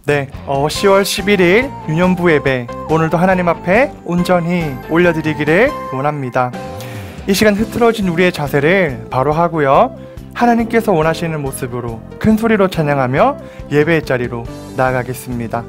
네, 10월 11일 유년부 예배, 오늘도 하나님 앞에 온전히 올려드리기를 원합니다. 이 시간 흐트러진 우리의 자세를 바로 하고요, 하나님께서 원하시는 모습으로 큰 소리로 찬양하며 예배의 자리로 나아가겠습니다.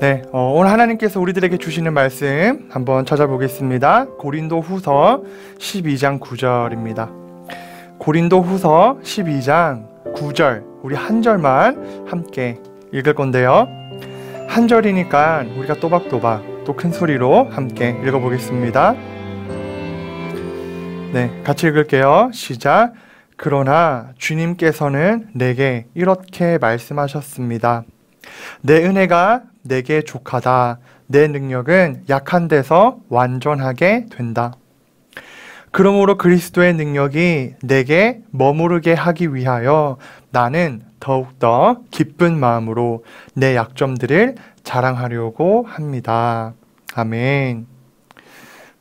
네, 오늘 하나님께서 우리들에게 주시는 말씀 한번 찾아보겠습니다. 고린도 후서 12장 9절입니다. 고린도 후서 12장 9절, 우리 한 절만 함께 읽을 건데요. 한 절이니까 우리가 또박또박 또 큰 소리로 함께 읽어보겠습니다. 네, 같이 읽을게요. 시작. 그러나 주님께서는 내게 이렇게 말씀하셨습니다. 내 은혜가 내게 족하다. 내 능력은 약한 데서 완전하게 된다. 그러므로 그리스도의 능력이 내게 머무르게 하기 위하여 나는 더욱더 기쁜 마음으로 내 약점들을 자랑하려고 합니다. 아멘.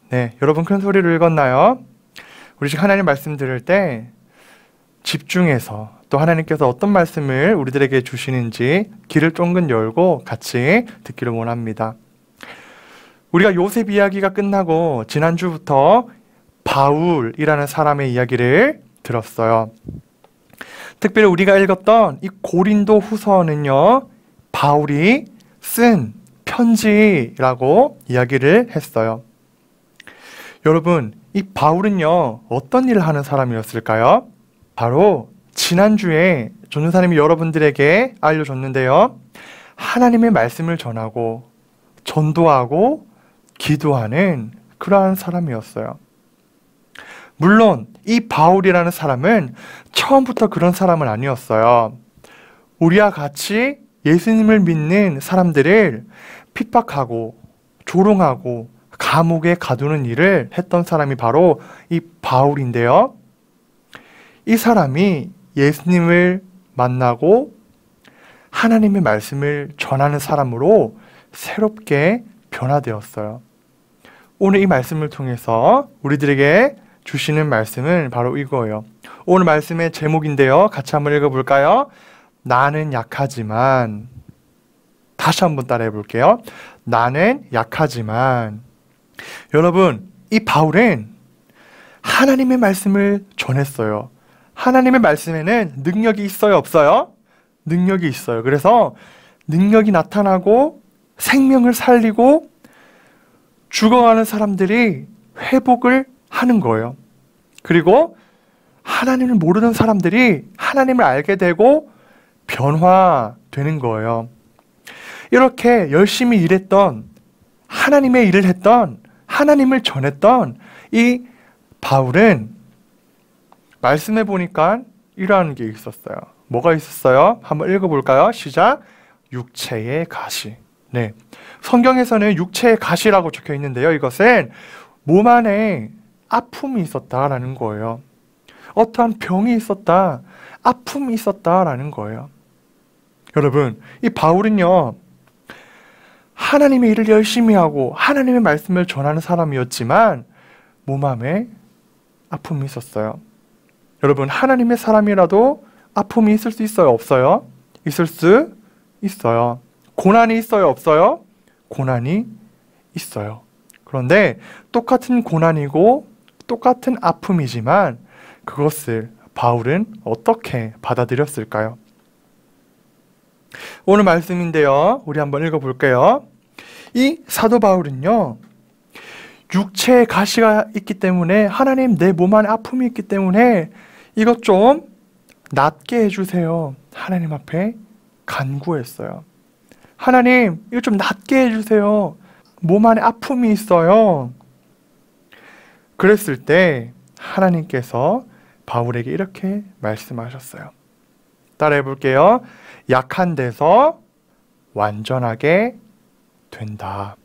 네, 여러분 큰 소리로 읽었나요? 우리 지금 하나님 말씀 들을 때 집중해서 또 하나님께서 어떤 말씀을 우리들에게 주시는지 귀를 쫑긋 열고 같이 듣기를 원합니다. 우리가 요셉 이야기가 끝나고 지난주부터 바울이라는 사람의 이야기를 들었어요. 특별히 우리가 읽었던 이 고린도 후서는요, 바울이 쓴 편지라고 이야기를 했어요. 여러분, 이 바울은요, 어떤 일을 하는 사람이었을까요? 바로 지난주에 전도사님이 여러분들에게 알려줬는데요. 하나님의 말씀을 전하고 전도하고 기도하는 그러한 사람이었어요. 물론 이 바울이라는 사람은 처음부터 그런 사람은 아니었어요. 우리와 같이 예수님을 믿는 사람들을 핍박하고 조롱하고 감옥에 가두는 일을 했던 사람이 바로 이 바울인데요. 이 사람이 예수님을 만나고 하나님의 말씀을 전하는 사람으로 새롭게 변화되었어요. 오늘 이 말씀을 통해서 우리들에게 주시는 말씀은 바로 이거예요. 오늘 말씀의 제목인데요. 같이 한번 읽어볼까요? 나는 약하지만, 다시 한번 따라해 볼게요. 나는 약하지만. 여러분, 이 바울은 하나님의 말씀을 전했어요. 하나님의 말씀에는 능력이 있어요, 없어요? 능력이 있어요. 그래서 능력이 나타나고 생명을 살리고 죽어가는 사람들이 회복을 하는 거예요. 그리고 하나님을 모르는 사람들이 하나님을 알게 되고 변화되는 거예요. 이렇게 열심히 일했던, 하나님의 일을 했던, 하나님을 전했던 이 바울은 말씀해 보니까 이러한 게 있었어요. 뭐가 있었어요? 한번 읽어볼까요? 시작. 육체의 가시. 네, 성경에서는 육체의 가시라고 적혀 있는데요. 이것은 몸 안에 아픔이 있었다라는 거예요. 어떠한 병이 있었다, 아픔이 있었다라는 거예요. 여러분, 이 바울은요, 하나님의 일을 열심히 하고 하나님의 말씀을 전하는 사람이었지만 몸 안에 아픔이 있었어요. 여러분, 하나님의 사람이라도 아픔이 있을 수 있어요, 없어요? 있을 수 있어요. 고난이 있어요, 없어요? 고난이 있어요. 그런데 똑같은 고난이고 똑같은 아픔이지만 그것을 바울은 어떻게 받아들였을까요? 오늘 말씀인데요. 우리 한번 읽어볼게요. 이 사도 바울은요, 육체에 가시가 있기 때문에, 하나님 내 몸 안에 아픔이 있기 때문에 이것 좀 낫게 해주세요. 하나님 앞에 간구했어요. 하나님, 이거 좀 낫게 해주세요. 몸 안에 아픔이 있어요. 그랬을 때 하나님께서 바울에게 이렇게 말씀하셨어요. 따라해 볼게요. 약한 데서 완전하게 된다.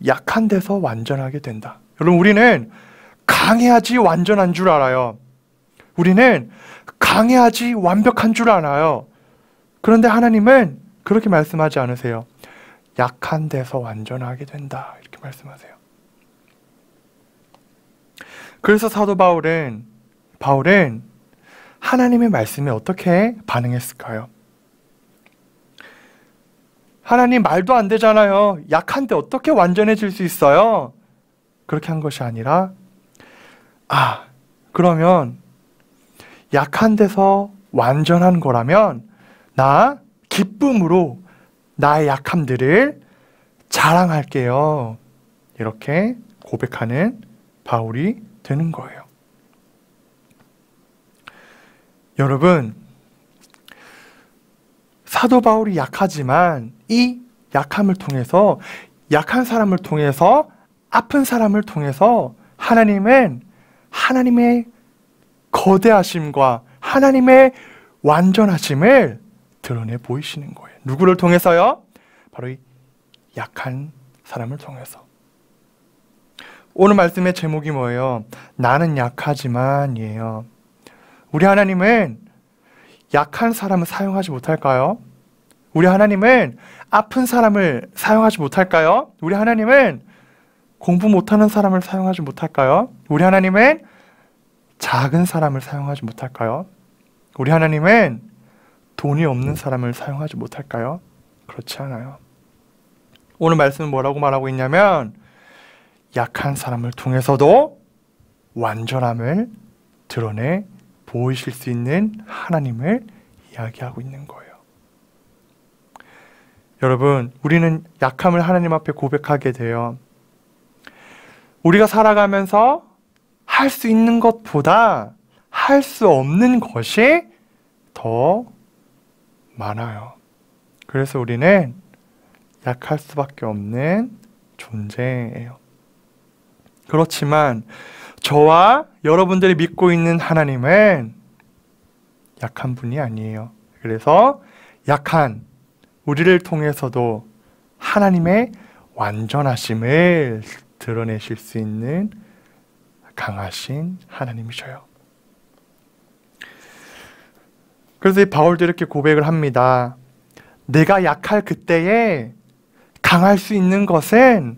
약한 데서 완전하게 된다. 여러분, 우리는 강해야지 완전한 줄 알아요. 우리는 강해야지 완벽한 줄 알아요. 그런데 하나님은 그렇게 말씀하지 않으세요. 약한 데서 완전하게 된다. 이렇게 말씀하세요. 그래서 사도 바울은 하나님의 말씀에 어떻게 반응했을까요? 하나님, 말도 안 되잖아요. 약한데 어떻게 완전해질 수 있어요? 그렇게 한 것이 아니라, 그러면 약한 데서 완전한 거라면 나 기쁨으로 나의 약함들을 자랑할게요. 이렇게 고백하는 바울이 되는 거예요. 여러분, 사도 바울이 약하지만 이 약함을 통해서, 약한 사람을 통해서, 아픈 사람을 통해서 하나님은 하나님의 거대하심과 하나님의 완전하심을 드러내 보이시는 거예요. 누구를 통해서요? 바로 이 약한 사람을 통해서. 오늘 말씀의 제목이 뭐예요? 나는 약하지만이에요. 우리 하나님은 약한 사람을 사용하지 못할까요? 우리 하나님은 아픈 사람을 사용하지 못할까요? 우리 하나님은 공부 못하는 사람을 사용하지 못할까요? 우리 하나님은 작은 사람을 사용하지 못할까요? 우리 하나님은 돈이 없는 사람을 사용하지 못할까요? 그렇지 않아요. 오늘 말씀은 뭐라고 말하고 있냐면, 약한 사람을 통해서도 완전함을 드러내 보이실 수 있는 하나님을 이야기하고 있는 거예요. 여러분, 우리는 약함을 하나님 앞에 고백하게 돼요. 우리가 살아가면서 할 수 있는 것보다 할 수 없는 것이 더 많아요. 그래서 우리는 약할 수밖에 없는 존재예요. 그렇지만 저와 여러분들이 믿고 있는 하나님은 약한 분이 아니에요. 그래서 약한 우리를 통해서도 하나님의 완전하심을 드러내실 수 있는 강하신 하나님이셔요. 그래서 이 바울도 이렇게 고백을 합니다. 내가 약할 그때에 강할 수 있는 것은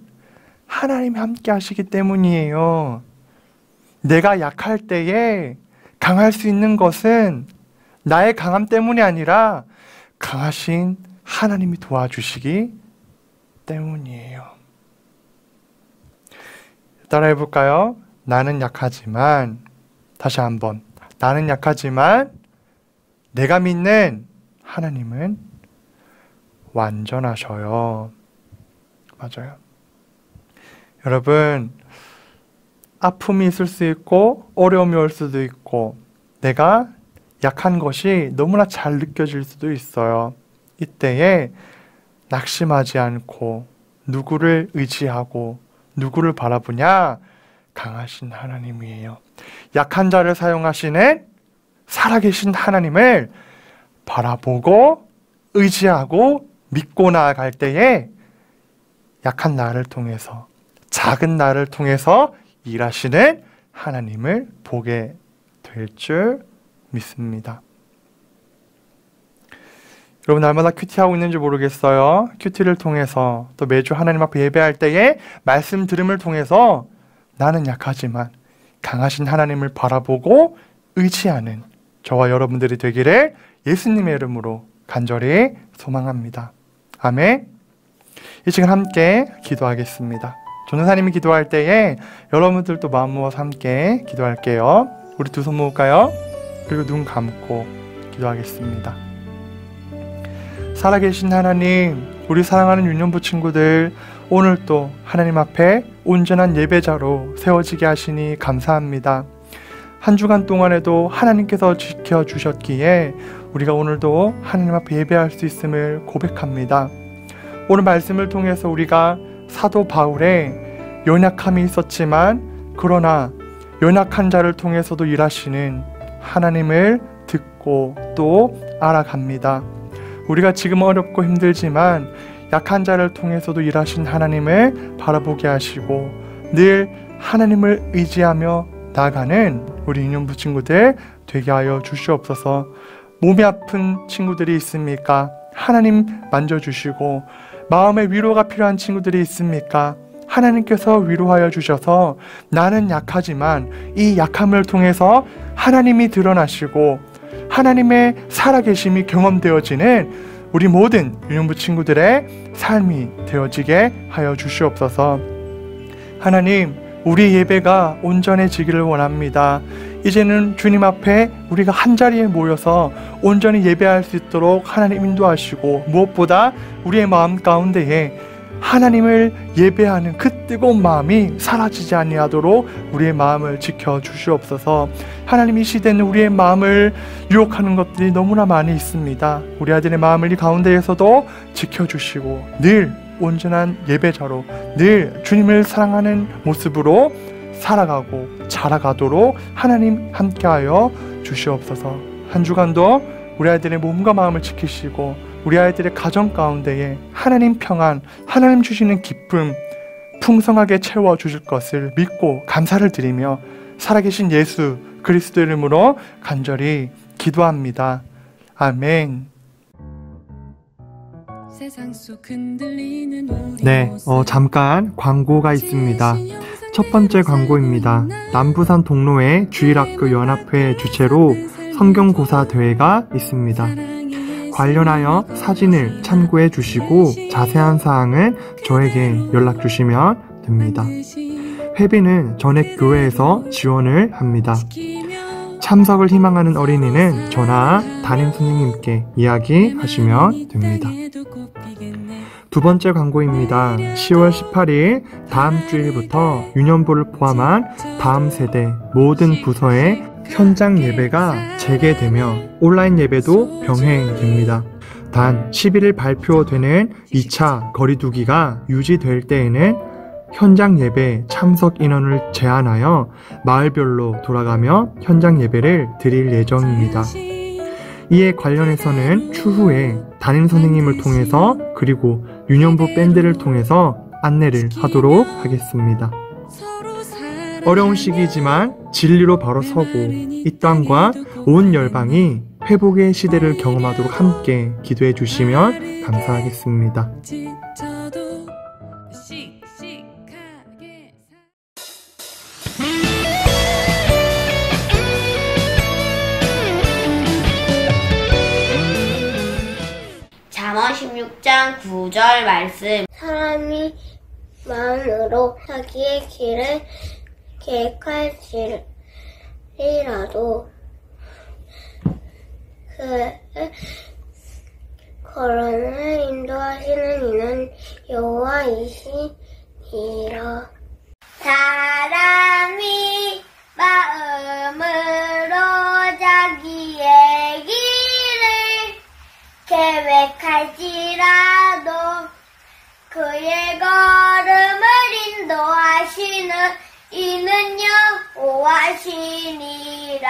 하나님이 함께 하시기 때문이에요. 내가 약할 때에 강할 수 있는 것은 나의 강함 때문이 아니라 강하신 하나님이 도와주시기 때문이에요. 따라해 볼까요? 나는 약하지만, 다시 한번, 나는 약하지만 내가 믿는 하나님은 완전하셔요. 맞아요. 여러분, 아픔이 있을 수 있고 어려움이 올 수도 있고 내가 약한 것이 너무나 잘 느껴질 수도 있어요. 이때에 낙심하지 않고 누구를 의지하고 누구를 바라보냐? 강하신 하나님이에요. 약한 자를 사용하시는 살아계신 하나님을 바라보고 의지하고 믿고 나아갈 때에 약한 나를 통해서, 작은 나를 통해서 일하시는 하나님을 보게 될 줄 믿습니다. 여러분, 날마다 큐티하고 있는지 모르겠어요. 큐티를 통해서 또 매주 하나님 앞에 예배할 때에 말씀 들음을 통해서 나는 약하지만 강하신 하나님을 바라보고 의지하는 저와 여러분들이 되기를 예수님의 이름으로 간절히 소망합니다. 아멘. 이 시간 함께 기도하겠습니다. 전도사님이 기도할 때에 여러분들도 마음 모아서 함께 기도할게요. 우리 두 손 모을까요? 그리고 눈 감고 기도하겠습니다. 살아계신 하나님, 우리 사랑하는 유년부 친구들, 오늘 또 하나님 앞에 온전한 예배자로 세워지게 하시니 감사합니다. 한 주간 동안에도 하나님께서 지켜주셨기에 우리가 오늘도 하나님 앞에 예배할 수 있음을 고백합니다. 오늘 말씀을 통해서 우리가 사도 바울의 연약함이 있었지만 그러나 연약한 자를 통해서도 일하시는 하나님을 듣고 또 알아갑니다. 우리가 지금 어렵고 힘들지만 약한 자를 통해서도 일하신 하나님을 바라보게 하시고 늘 하나님을 의지하며 나아가는 우리 유년부 친구들 되게 하여 주시옵소서. 몸이 아픈 친구들이 있습니까? 하나님 만져주시고, 마음의 위로가 필요한 친구들이 있습니까? 하나님께서 위로하여 주셔서 나는 약하지만 이 약함을 통해서 하나님이 드러나시고 하나님의 살아계심이 경험되어지는 우리 모든 유년부 친구들의 삶이 되어지게 하여 주시옵소서. 하나님, 우리 예배가 온전해지기를 원합니다. 이제는 주님 앞에 우리가 한자리에 모여서 온전히 예배할 수 있도록 하나님 인도하시고, 무엇보다 우리의 마음 가운데에 하나님을 예배하는 그 뜨거운 마음이 사라지지 아니하도록 우리의 마음을 지켜주시옵소서. 하나님, 이 시대는 우리의 마음을 유혹하는 것들이 너무나 많이 있습니다. 우리 아들의 마음을 이 가운데에서도 지켜주시고 늘 온전한 예배자로 늘 주님을 사랑하는 모습으로 살아가고 자라가도록 하나님 함께하여 주시옵소서. 한 주간도 우리 아이들의 몸과 마음을 지키시고 우리 아이들의 가정 가운데에 하나님 평안, 하나님 주시는 기쁨 풍성하게 채워주실 것을 믿고 감사를 드리며 살아계신 예수 그리스도 이름으로 간절히 기도합니다. 아멘. 네, 잠깐 광고가 있습니다. 첫 번째 광고입니다. 남부산 동로의 주일학교 연합회 주최로 성경고사 대회가 있습니다. 관련하여 사진을 참고해 주시고 자세한 사항은 저에게 연락 주시면 됩니다. 회비는 전액 교회에서 지원을 합니다. 참석을 희망하는 어린이는 저나 담임 선생님께 이야기하시면 됩니다. 두 번째 광고입니다. 10월 18일 다음 주일부터 유년부를 포함한 다음 세대 모든 부서의 현장 예배가 재개되며 온라인 예배도 병행됩니다. 단 11일 발표되는 2차 거리두기가 유지될 때에는 현장 예배 참석 인원을 제한하여 마을별로 돌아가며 현장 예배를 드릴 예정입니다. 이에 관련해서는 추후에 담임 선생님을 통해서 그리고 유년부 밴드를 통해서 안내를 하도록 하겠습니다. 어려운 시기지만 진리로 바로 서고 이 땅과 온 열방이 회복의 시대를 경험하도록 함께 기도해 주시면 감사하겠습니다. 잠언 16장 9절 말씀. 사람이 마음으로 자기의 길을 계획할지라도 그 걸음을 인도하시는 이는 여호와이시니라. 사람이 마음으로 자기의 길을 계획할지라도 그의 걸음을 인도하시는 이는 여호와시니라.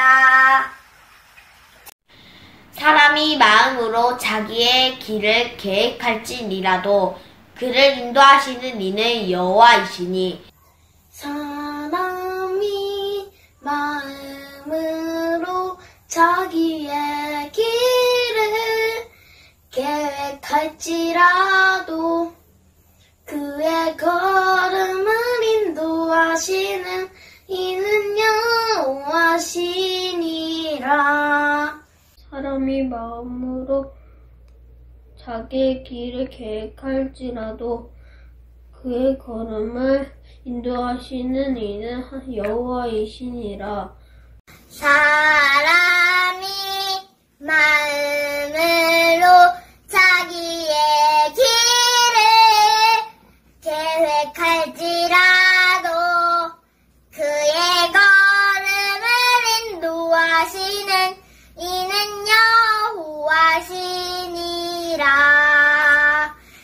사람이 마음으로 자기의 길을 계획할지니라도 그를 인도하시는 이는 여호와이시니. 사람이 마음으로 자기의 길을 계획할지라도 그의 걸음을 인도하시는 이는 여호와시니라. 사람이 마음으로 자기의 길을 계획할지라도 그의 걸음을 인도하시는 이는 여호와이시니라. 사람이 마음으로 자기의 길을 계획할지라도 그의 걸음을 인도하시는 이는 여호와시니라.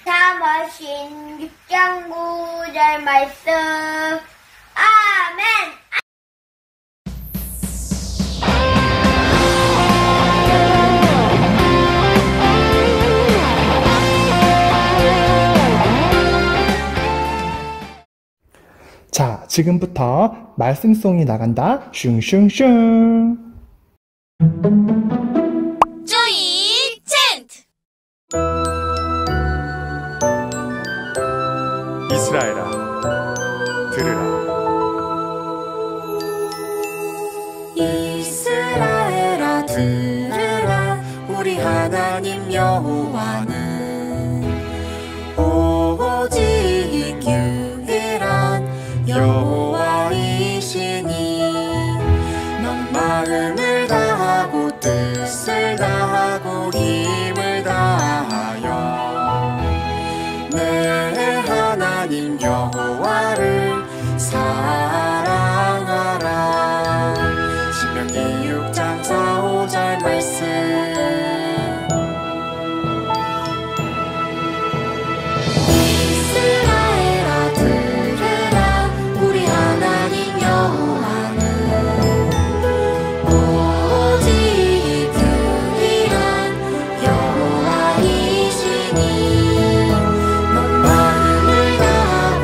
잠언 16장 9절 말씀. 아멘. 자, 지금부터 말씀송이 나간다. 슝슝슝. 조이 챈트. 이스라엘아, 들으라. 이스라엘아 들으라. 우리 하나님 여호와는 오직 유일한 여호와이시니 넌 마음을 다하고 뜻을 다하고 힘을 다하여 내 하나님 여호와를 사랑하라. 신명기 6장 4, 5절 말씀. 이스라엘아 들으라. 우리 하나님 여호와는 오직 유일한 여호와이시니 넌 마음을 다하고